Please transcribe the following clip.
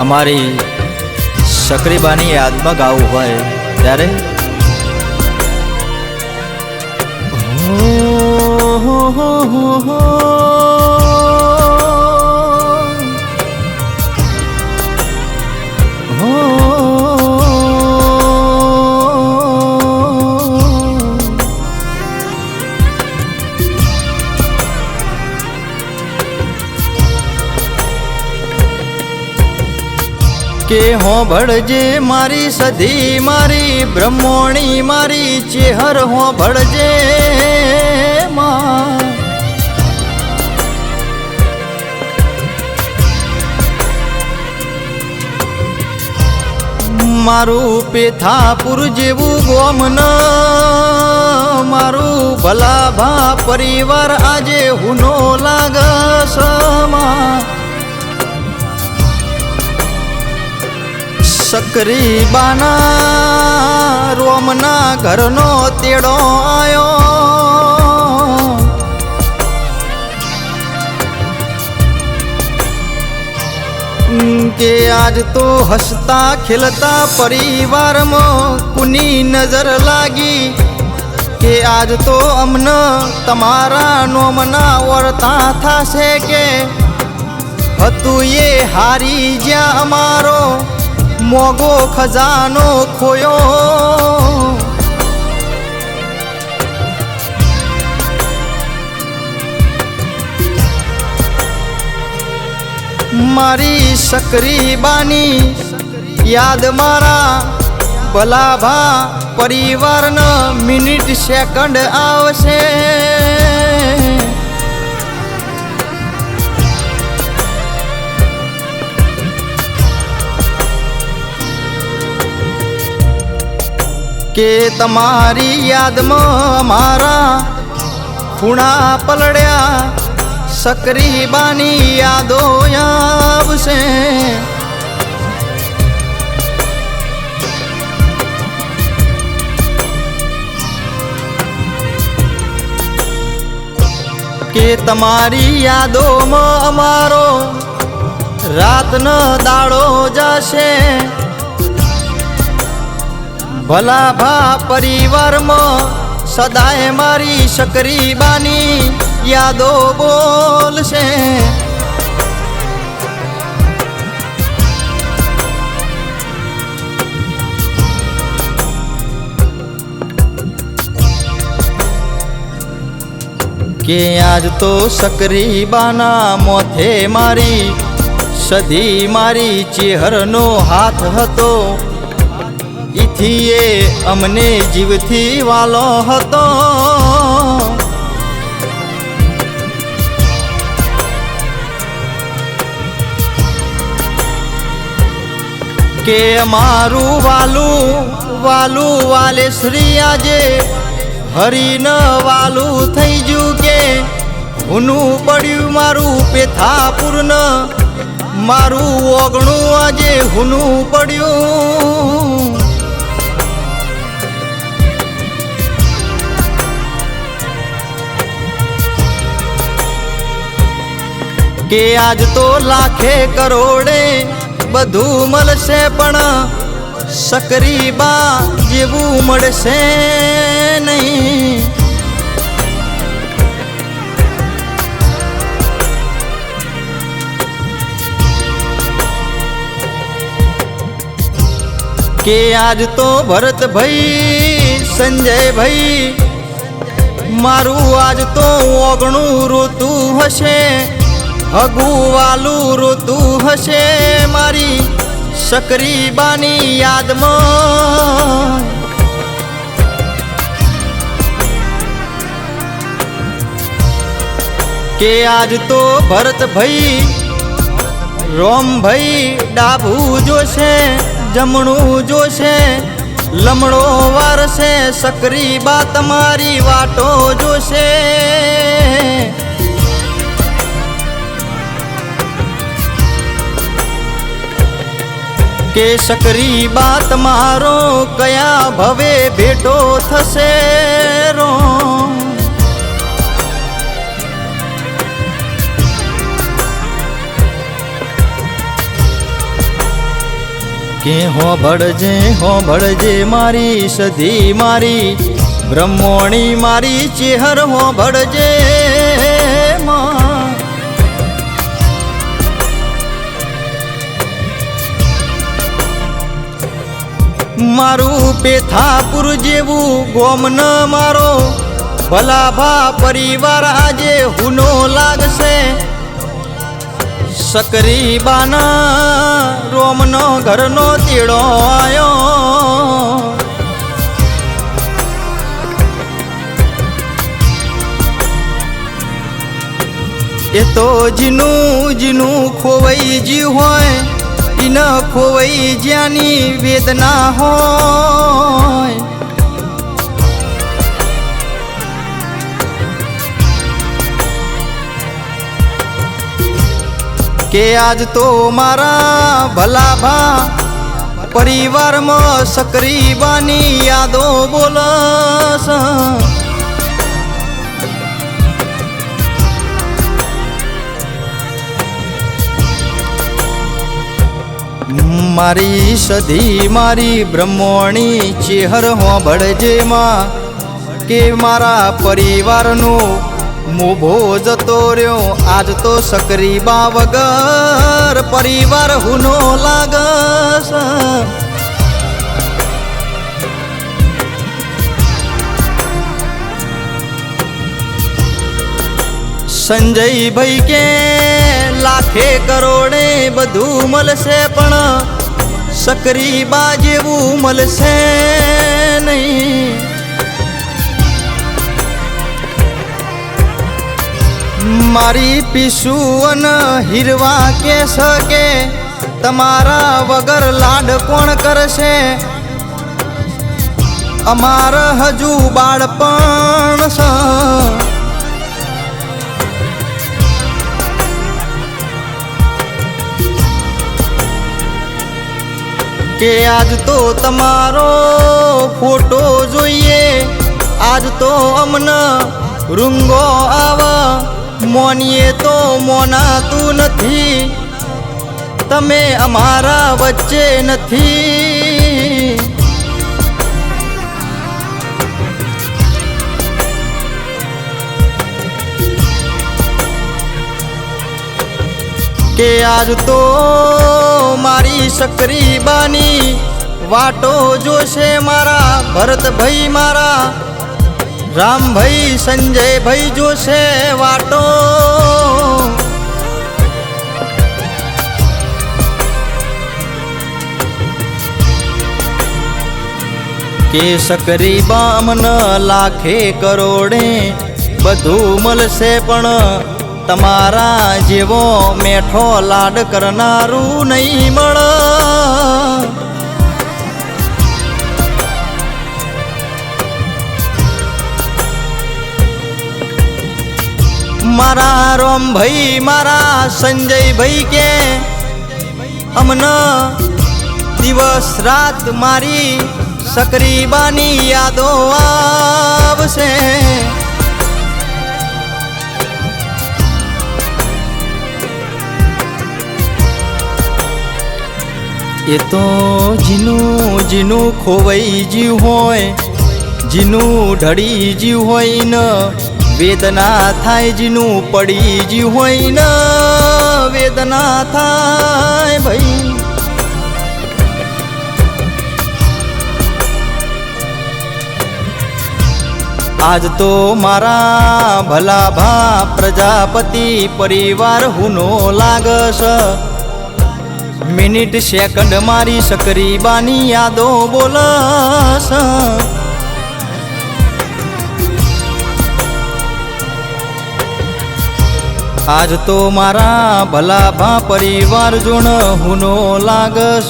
અમારી સકરીબાની યાદમાં ગાવું હોય ત્યારે કે હો ભળજે મારી સધી મારી બ્રહ્મોણી મારી ચેહર હો ભળજે માં મારું પેથાપુર જેવું ગોમન મારું ભલાભા પરિવાર આજે હુનો લાગસ માં સકરીબાના રોમના ઘરનો તેડો આયો કે આજ તો હસતા ખીલતા પરિવારમાં કુની નજર લાગી કે આજ તો અમને તમારા નોમના વર્તા થાશે કે હતું એ હારી જ્યાં અમારો મોગો ખજાનો ખોયો મારી સકરીબાની યાદ મારા ભલાભા પરિવારનો મિનિટ સેકન્ડ આવશે કે તમારી યાદમાં અમારા ખૂણા પલળ્યા સકરીબાની યાદો આવશે કે તમારી યાદોમાં અમારો રાતનો દાડો જશે ભલાભા પરિવારમાં સદાય મારી સકરીબાની યાદો બોલશે કે આજ તો સકરીબાના મોથે મારી સધી મારી ચેહરનો હાથ હતો ઈથી એ અમને જીવથી વાલો હતો કે અમારું વાલું વાલું વાલે શ્રી આજે હરીન વાલું થઈ ગયું કે હુનું પડ્યું મારું પેથાપુરન મારું ઓગણું આજે હુનું પડ્યું કે આજ તો લાખે કરોડે બધું મળશે પણ સકરીબા જેવું મળશે નહીં કે આજ તો ભરતભાઈ સંજયભાઈ મારું આજ તો ઓગણું રોતું હશે હગું વાલું રોતું હશે મારી સકરીબાની યાદમાં કે આજ તો ભરતભાઈ રોમભાઈ ડાભું જોશે જમણું જોશે લમણો વારસે સકરીબા તમારી વાટો જોશે કે સકરીબા તમારો કયા ભવે ભેટો થશે રો કે હોભળજે મારી સધી મારી બ્રહ્મોણી મારી ચેહર હોભળજે માં મારું પેથાપુર જેવું ગોમ ન મારો ભલાભા પરિવાર આજે હુનો લાગશે સકરી બાના રોમનો ઘરનો તેડો આયો એ તો જીનું ખોવાઈ જ્યું હોય ન ખોવાઈ જ્યાંની વેદના હોય કે આજ તો મારા ભલાભા પરિવારમાં સકરીબાની યાદો બોલસ મારી સધી મારી બ્રહ્મોણી ચેહર હોભળજે માં કે મારા પરિવારનું મોભો જતો રહ્યો આજ તો સકરીબા વગર પરિવાર હુનો લાગસ સંજયભાઈ કે લાખે કરોડે બધું મળશે પણ સકરીબા જેવું મળશે નહીં મારી પીસુ અને હીરવા કે સકે તમારા વગર લાડ કોણ કરશે અમાર હજુ બાળપણ છે કે આજ તો તમારો ફોટો જોઈએ આજ તો અમને રૂંગો આવા મોનીએ તો મોનાતું નથી તમે અમારા વચ્ચે નથી કે આજ તો મારી સકરીબાની વાટો જોશે મારા ભરતભાઈ મારા રામભાઈ સંજયભાઈ જોશે વાટો કે સકરીબા અમને લાખે કરોડે બધું મળશે પણ તમારા જેવો મેઠો લાડ કરનારું નહીં મળે મારા રોમભાઈ મારા સંજયભાઈ કે અમને દિવસ રાત મારી સકરીબાની યાદો આવશે એ તો જીનું ખોવાઈ જ્યું હોય જીનું ઢળી જ્યું હોય ને વેદના થાય જીનું પડી જ્યું હોય ને વેદના થાય ભાઈ આજ તો મારા ભલાભા પ્રજાપતિ પરિવાર હુનો લાગસ મિનિટ સેકન્ડ મારી સકરીબાની યાદો બોલસ આજ તો મારા ભલાભા પરિવાર જોણ હુનો લાગસ